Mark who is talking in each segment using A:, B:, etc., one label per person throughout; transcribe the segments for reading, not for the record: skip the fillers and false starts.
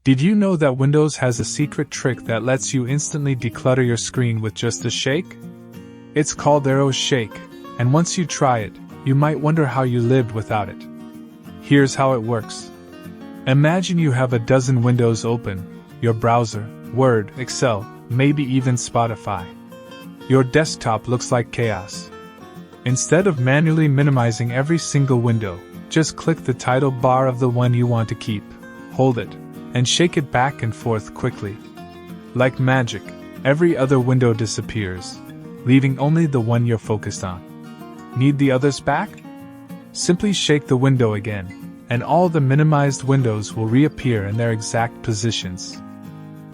A: Did you know that Windows has a secret trick that lets you instantly declutter your screen with just a shake? It's called Aero Shake, and once you try it, you might wonder how you lived without it. Here's how it works. Imagine you have a dozen windows open: your browser, Word, Excel, maybe even Spotify. Your desktop looks like chaos. Instead of manually minimizing every single window, just click the title bar of the one you want to keep, hold it, and shake it back and forth quickly. Like magic, every other window disappears, leaving only the one you're focused on. Need the others back? Simply shake the window again, and all the minimized windows will reappear in their exact positions.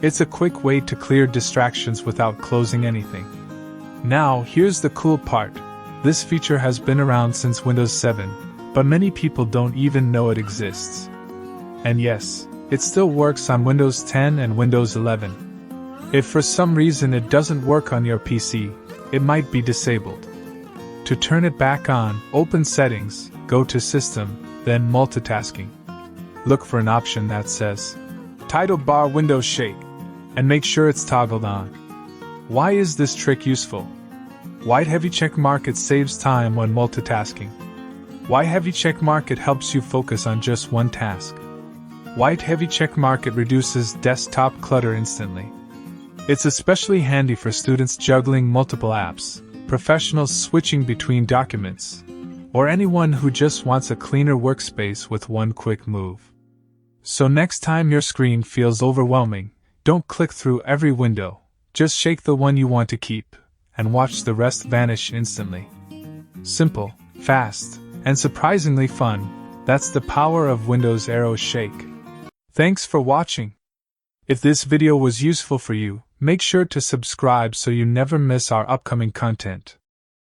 A: It's a quick way to clear distractions without closing anything. Now, here's the cool part. This feature has been around since Windows 7, but many people don't even know it exists. And yes, it still works on Windows 10 and Windows 11. If for some reason it doesn't work on your PC, it might be disabled. To turn it back on, open Settings, go to System, then Multitasking. Look for an option that says Title Bar Window Shake, and make sure it's toggled on. Why is this trick useful? White heavy check mark: it saves time when multitasking. White heavy check mark: it helps you focus on just one task. White heavy check mark: it reduces desktop clutter instantly. It's especially handy for students juggling multiple apps, professionals switching between documents, or anyone who just wants a cleaner workspace with one quick move. So next time your screen feels overwhelming, don't click through every window, just shake the one you want to keep, and watch the rest vanish instantly. Simple, fast, and surprisingly fun. That's the power of Windows Aero Shake. Thanks for watching. If this video was useful for you, make sure to subscribe so you never miss our upcoming content.